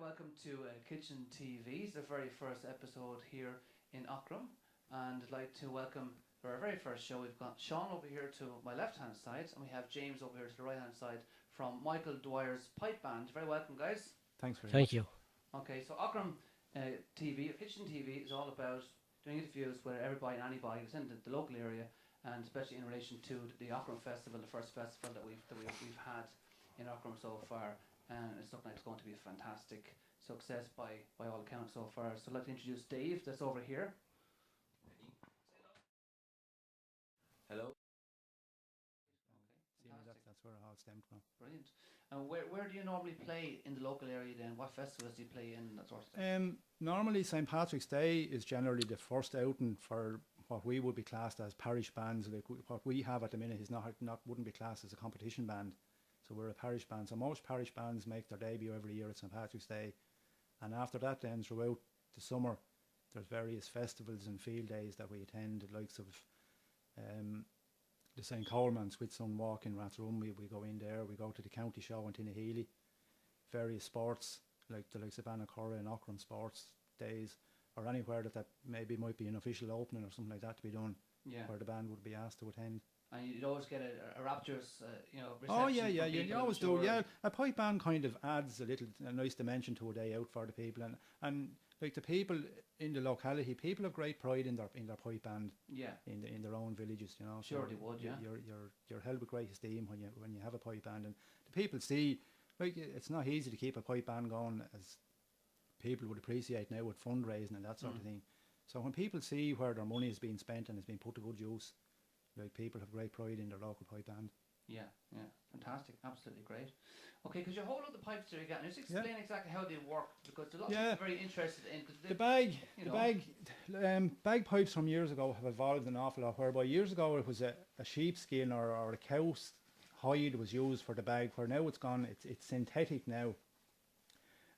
welcome to Kitchen TV. It's the very first episode here in Aughrim, and I'd like to welcome for our very first show. We've got Sean over here to my left-hand side, and we have James over here to the right-hand side from Michael Dwyer's Pipe Band. Very welcome, guys. Thanks very much. Thank you. Okay, so Aughrim TV, Kitchen TV, is all about doing interviews with everybody and anybody who's in the local area, and especially in relation to the Aughrim Festival, the first festival that we've had in Aughrim so far. And it's looking like it's going to be a fantastic success by all accounts so far. So I'd like to introduce Dave, that's over here. Hello. Okay, That's where it all stemmed from. brilliant. And where do you normally play in the local area then? What festivals do you play in, that sort of thing? Normally St. Patrick's Day is generally the first outing for what we would be classed as parish bands. Like what we have at the minute is not wouldn't be classed as a competition band. So we're a parish band. So most parish bands make their debut every year at St. Patrick's Day. And after that then throughout the summer there's various festivals and field days that we attend, the likes of the St. Coleman's with Sun Walk in Rathrum. We go in there, we go to the county show in Tinnahealy, various sports like the likes of Annacurra and Aughrim sports days, or anywhere that maybe might be an official opening or something like that to be done, where the band would be asked to attend. And you'd always get a rapturous, reception. Oh yeah, you always do. Yeah, a pipe band kind of adds a nice dimension to a day out for the people, and like the people in the locality, people have great pride in their pipe band. Yeah. In their own villages, you know. Sure, so they would. Yeah. You're held with great esteem when you have a pipe band, and the people see, like, it's not easy to keep a pipe band going, as people would appreciate now with fundraising and that sort of thing. So when people see where their money is being spent and it's being put to good use, like, people have great pride in their local pipe band. Yeah, fantastic, absolutely great. Okay, because you hold up the pipes there again. Just explain exactly how they work, because a lot of people are very interested in bag pipes from years ago have evolved an awful lot. Whereby years ago it was a sheepskin or a cow's hide was used for the bag. Where now it's synthetic now,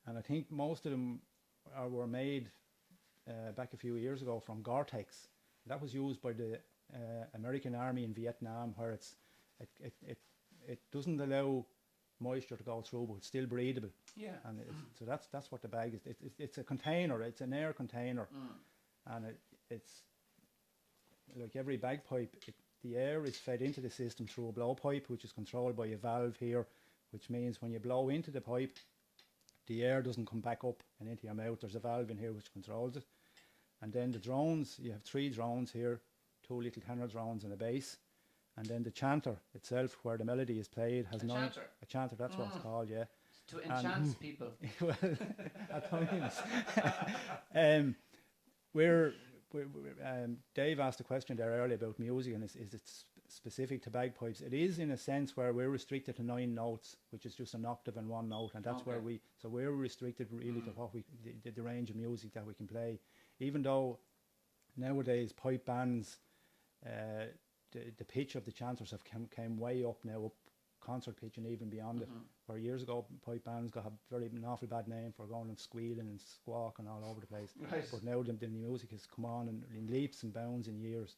and I think most of them were made back a few years ago from Gore-Tex. That was used by the American Army in Vietnam, where it doesn't allow moisture to go through, but it's still breathable. Yeah. And so that's what the bag is. It's a container. It's an air container, and it's like every bagpipe. The air is fed into the system through a blowpipe, which is controlled by a valve here, which means when you blow into the pipe, the air doesn't come back up and into your mouth. There's a valve in here which controls it. And then the drones, you have 3 drones here, 2 little tenor drones and a bass. And then the chanter itself, where the melody is played, has a chanter, that's what it's called, yeah. To enchant people. Well, at times. Dave asked a question there earlier about music, and is it specific to bagpipes? It is, in a sense, where we're restricted to 9 notes, which is just an octave and 1 note, and that's where we're restricted really to what the range of music that we can play. Even though nowadays pipe bands, the pitch of the chanters have came way up now, up concert pitch and even beyond it. Where years ago pipe bands got an awful bad name for going and squealing and squawking all over the place. Right. But now the music has come on in leaps and bounds in years.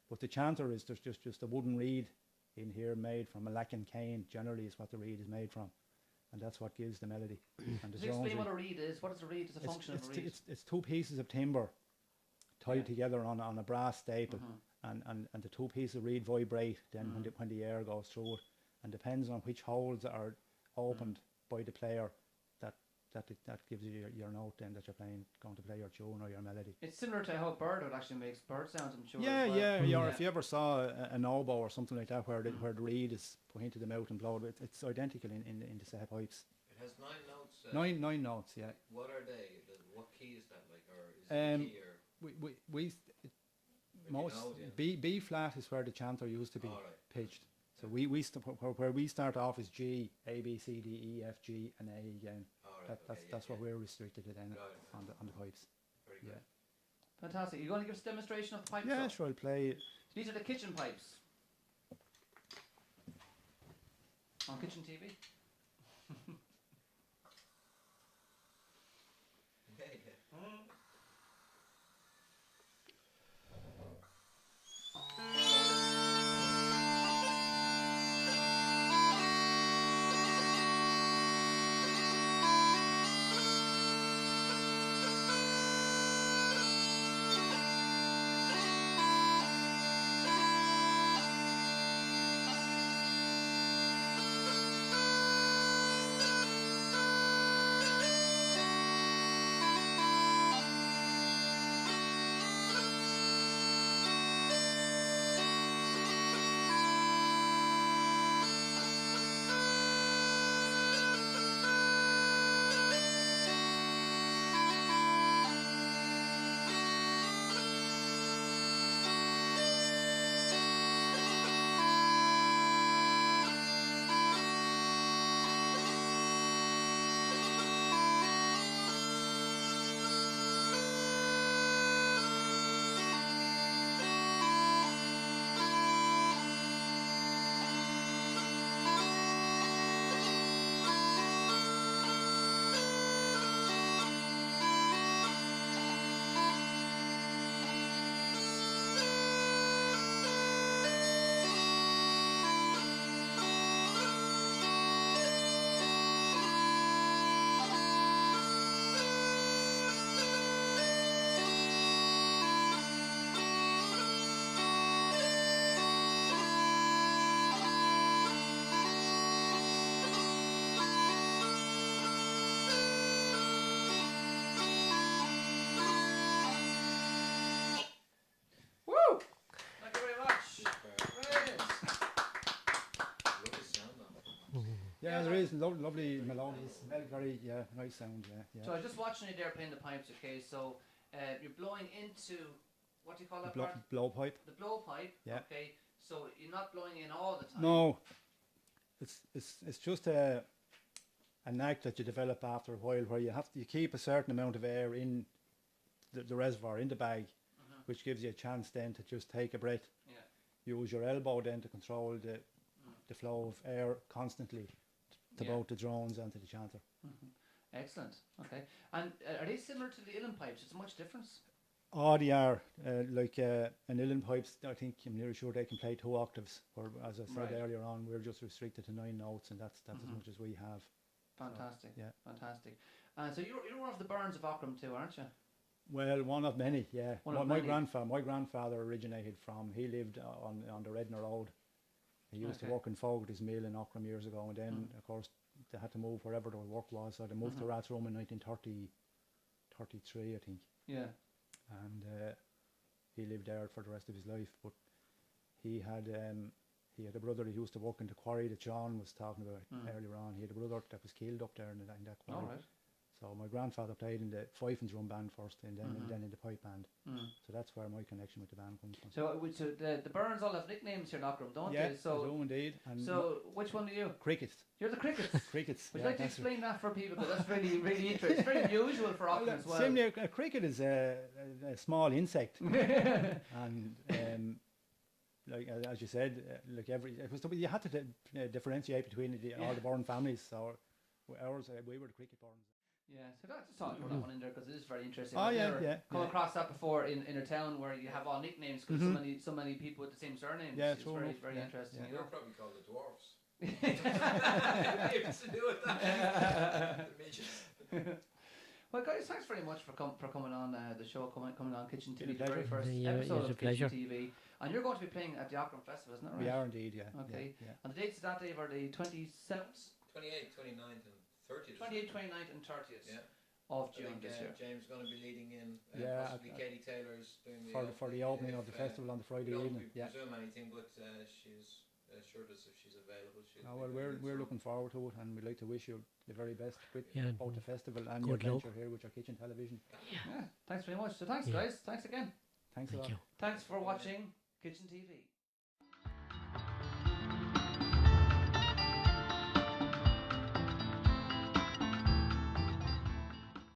But the chanter is there's just a wooden reed in here made from a lacking cane. Generally is what the reed is made from, and that's what gives the melody. And the explain what a reed is. What is a reed? It's a function of a reed. It's 2 pieces of timber tied together on a brass staple. And the 2 pieces of reed vibrate then when the air goes through it, and depends on which holes are opened by the player, that gives you your note then that you're going to play your tune or your melody. It's similar to how a bird would actually make bird sounds, I'm sure. Or if you ever saw an oboe or something like that where the reed is put into the mouth and blown, it's identical in the set pieces. It has 9 notes. 9 notes, yeah. What are they? What key is that like, or is it a key or? B flat is where the chanter used to be pitched. So where we start off is G, A, B, C, D, E, F, G, and A again. That's what we're restricted to then on the pipes. Very good. Fantastic. You're going to give us a demonstration of the pipes? Yeah, sure. I'll play. These are the kitchen pipes on Kitchen TV. Yeah, there is lovely melodious, very nice sound. Yeah. So I was just watching you there playing the pipes. Okay, so you're blowing into what do you call that part? Blowpipe. The blowpipe. Yeah. Okay, so you're not blowing in all the time. No, it's just a knack that you develop after a while, where you keep a certain amount of air in the reservoir, in the bag, which gives you a chance then to just take a breath. Yeah. Use your elbow then to control the flow of air constantly to both the drones and to the chanter. Excellent. Okay. And are they similar to the uilleann pipes? Is there much difference? Oh, they are. Like an uilleann pipes, I think I'm nearly sure they can play 2 octaves. Or as I said earlier on, we're just restricted to 9 notes, and that's as much as we have. Fantastic. So, yeah. Fantastic. So you're one of the Byrnes of Aughrim too, aren't you? Well, one of many, yeah. My many. grandfather originated from. He lived on the Redner Road. He used to work in Fogarty's mill in Aughrim years ago, and then of course they had to move wherever their work was. So they moved to Rathrum in 1933, I think. Yeah. And he lived there for the rest of his life. But he had a brother that used to work in the quarry that John was talking about earlier on. He had a brother that was killed up there in that quarry. All right. So my grandfather played in the fife and drum band first, and then in the pipe band. So that's where my connection with the band comes from. So the Byrnes all have nicknames here in Aughrim, don't yeah, they? So they do indeed. And so which one are you? Crickets. You're the Crickets. Crickets. Would you like to explain that for people? Because that's really interesting. It's very unusual for Aughrim as well. Similar, a cricket is a small insect, and like as you said, you had to differentiate between all the Byrne families. So ours, we were the Cricket Byrnes. Yeah, so I just thought I'd put that one in there because it is very interesting. Oh, I've yeah, never yeah. come across that before in a town where you have all nicknames because so many people with the same surnames. Yeah, it's very interesting. Yeah. You know? You're probably called the dwarfs. It's to do with that. The midgets. Well, guys, thanks very much for coming on the show, coming on Kitchen TV, the pleasure. very first episode of Kitchen TV. And you're going to be playing at the Aughrim Festival, isn't that right? We are indeed, yeah. Okay. Yeah. And the dates of that day are the 27th? 28th, 29th and 30th. 28th, 29th and 30th. Yeah. Of June this year. James is going to be leading in. Possibly Katie Taylor's doing for the opening of the festival on the Friday evening. We don't presume anything, but she's assured us if she's available. We're looking forward to it, and we'd like to wish you the very best with both the festival and Good your luck. venture here with your kitchen television. Yeah. Thanks very much. So thanks, guys. Thanks again. Thanks a lot. you. Thanks for watching Kitchen TV.